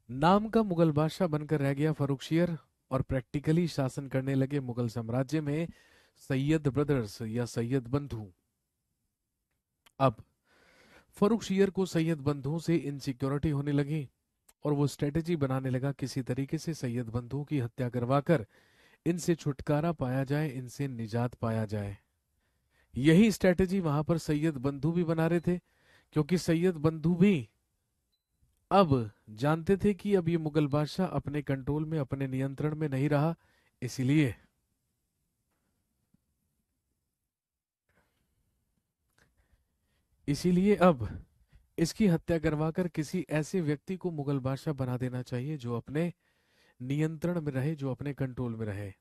नाम का मुगल बादशाह बनकर रह गया फर्रुखशियर और प्रैक्टिकली शासन करने लगे मुगल साम्राज्य में सैयद ब्रदर्स या सैयद बंधु। अब फर्रुखशियर को सैयद बंधुओं से इनसिक्योरिटी होने लगी और वो स्ट्रेटेजी बनाने लगा किसी तरीके से सैयद बंधुओं की हत्या करवाकर इनसे छुटकारा पाया जाए, इनसे निजात पाया जाए। यही स्ट्रेटेजी वहां पर सैयद बंधु भी बना रहे थे, क्योंकि सैयद बंधु भी अब जानते थे कि अब ये मुगल बादशाह अपने कंट्रोल में, अपने नियंत्रण में नहीं रहा। इसीलिए इसीलिए अब इसकी हत्या करवाकर किसी ऐसे व्यक्ति को मुगल बादशाह बना देना चाहिए जो अपने नियंत्रण में रहे, जो अपने कंट्रोल में रहे।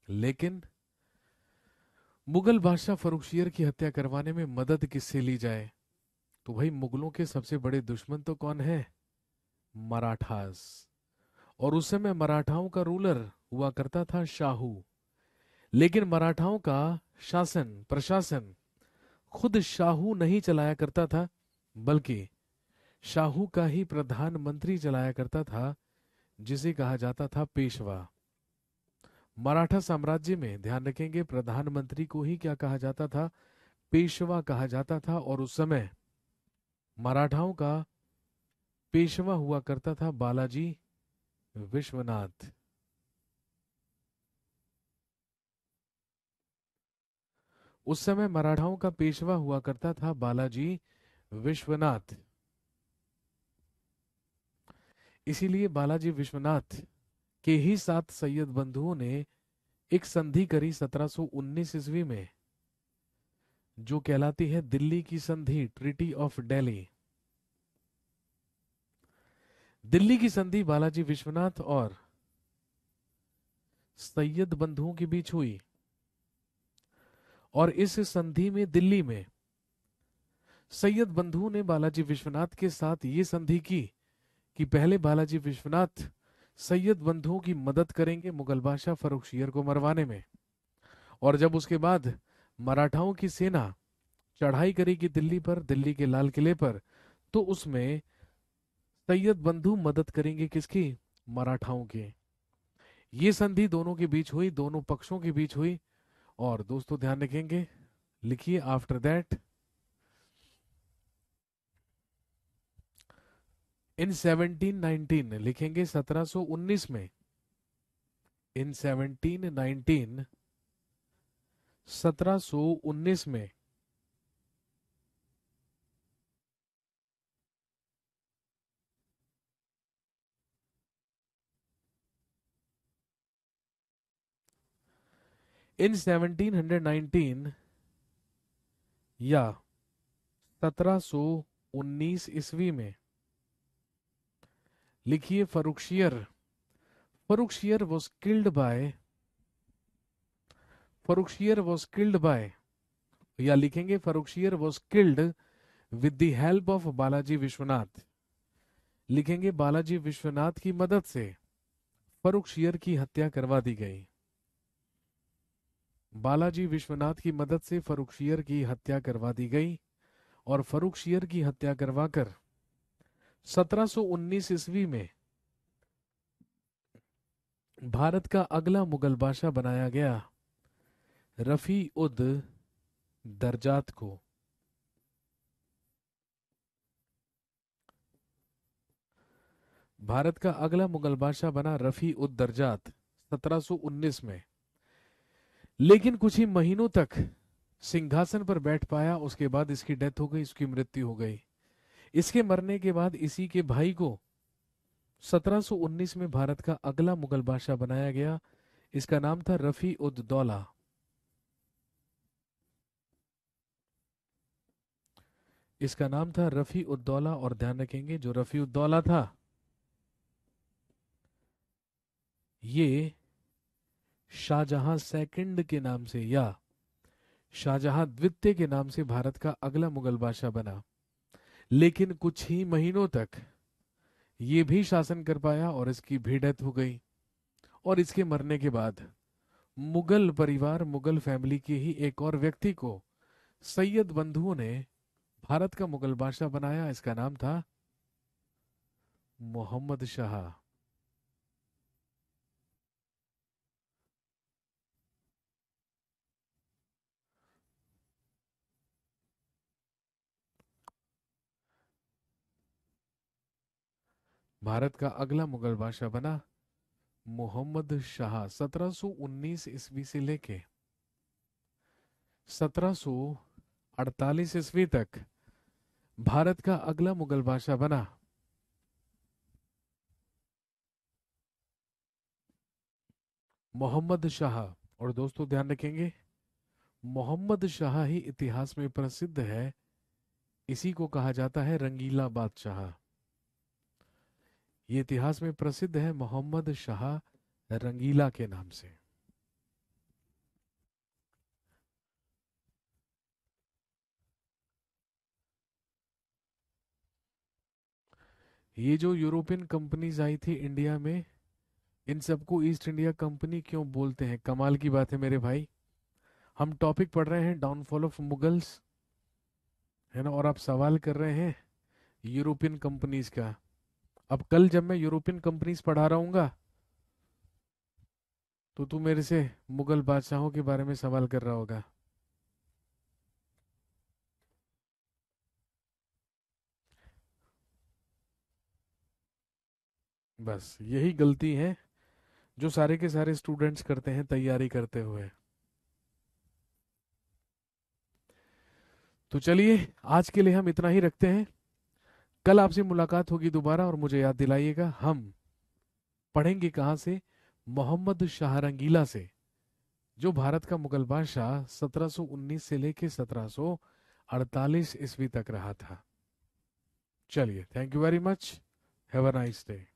लेकिन मुगल बादशाह फर्रुखशियर की हत्या करवाने में मदद किससे ली जाए? तो भाई मुगलों के सबसे बड़े दुश्मन तो कौन है? मराठास। और उस समय मराठाओं का रूलर हुआ करता था शाहू। लेकिन मराठाओं का शासन, प्रशासन खुद शाहू नहीं चलाया करता था, बल्कि शाहू का ही प्रधानमंत्री चलाया करता था, जिसे कहा जाता था पेशवा। मराठा साम्राज्य में ध्यान रखेंगे प्रधानमंत्री को ही क्या कहा जाता था? पेशवा कहा जाता था। और उस समय मराठाओं का पेशवा हुआ करता था बालाजी विश्वनाथ। उस समय मराठाओं का पेशवा हुआ करता था बालाजी विश्वनाथ। इसीलिए बालाजी विश्वनाथ के ही साथ सैयद बंधुओं ने एक संधि करी 1719 ईस्वी में, जो कहलाती है दिल्ली की संधि, ट्रीटी ऑफ दिल्ली। दिल्ली की संधि बालाजी विश्वनाथ और सैयद बंधुओं के बीच हुई, और इस संधि में दिल्ली में सैयद बंधुओं ने बालाजी विश्वनाथ के साथ ये संधि की कि पहले बालाजी विश्वनाथ सैयद बंधुओं की मदद करेंगे मुगल बादशाह फर्रुखशियर को मरवाने में, और जब उसके बाद मराठाओं की सेना चढ़ाई करेगी दिल्ली पर, दिल्ली के लाल किले पर, तो उसमें सैयद बंधु मदद करेंगे किसकी? मराठाओं के। ये संधि दोनों के बीच हुई, दोनों पक्षों के बीच हुई। और दोस्तों ध्यान रखेंगे, लिखिए आफ्टर दैट इन 1719, लिखेंगे 1719 में, इन 1719, 1719 में इन 1719 या 1719 ईस्वी में, लिखिए Farrukhsiyar, Farrukhsiyar was killed by, Farrukhsiyar was killed by, या लिखेंगे Farrukhsiyar was killed with the help of Balaji Vishwanath, लिखेंगे बालाजी विश्वनाथ की मदद से फर्रुखशियर की हत्या करवा दी गई। बालाजी विश्वनाथ की मदद से फर्रुखशियर की हत्या करवा दी गई, और फर्रुखशियर की हत्या करवाकर 1719 ईस्वी में भारत का अगला मुगल बादशाह बनाया गया रफी उद दरजात को। भारत का अगला मुगल बादशाह बना रफी उद दरजात 1719 में, लेकिन कुछ ही महीनों तक सिंहासन पर बैठ पाया, उसके बाद इसकी डेथ हो गई, इसकी मृत्यु हो गई। इसके मरने के बाद इसी के भाई को 1719 में भारत का अगला मुगल बादशाह बनाया गया। इसका नाम था रफी उद दौला। इसका नाम था रफी उद दौला, और ध्यान रखेंगे जो रफी उद दौला था, ये शाहजहां सेकंड के नाम से या शाहजहां द्वितीय के नाम से भारत का अगला मुगल बादशाह बना। लेकिन कुछ ही महीनों तक ये भी शासन कर पाया और इसकी भी डेथ हो गई। और इसके मरने के बाद मुगल परिवार, मुगल फैमिली के ही एक और व्यक्ति को सैयद बंधुओं ने भारत का मुगल बादशाह बनाया। इसका नाम था मोहम्मद शाह। भारत का अगला मुगल बादशाह बना मोहम्मद शाह। 1719 ईस्वी से लेके 1748 ईस्वी तक भारत का अगला मुगल बादशाह बना मोहम्मद शाह। और दोस्तों ध्यान रखेंगे, मोहम्मद शाह ही इतिहास में प्रसिद्ध है, इसी को कहा जाता है रंगीला बादशाह। ये इतिहास में प्रसिद्ध है मोहम्मद शाह रंगीला के नाम से। ये जो यूरोपियन कंपनीज आई थी इंडिया में, इन सबको ईस्ट इंडिया कंपनी क्यों बोलते हैं? कमाल की बात है मेरे भाई। हम टॉपिक पढ़ रहे हैं डाउनफॉल ऑफ मुगल्स, है ना, और आप सवाल कर रहे हैं यूरोपियन कंपनीज का। अब कल जब मैं यूरोपियन कंपनीज पढ़ा रहा हूँगा, तो तू मेरे से मुगल बादशाहों के बारे में सवाल कर रहा होगा। बस यही गलती है जो सारे के सारे स्टूडेंट्स करते हैं तैयारी करते हुए। तो चलिए आज के लिए हम इतना ही रखते हैं। कल आपसे मुलाकात होगी दोबारा, और मुझे याद दिलाइएगा, हम पढ़ेंगे कहाँ से? मोहम्मद शाह रंगीला से, जो भारत का मुगल बादशाह 1719 से लेके 1748 ईस्वी तक रहा था। चलिए, thank you very much, have a nice day.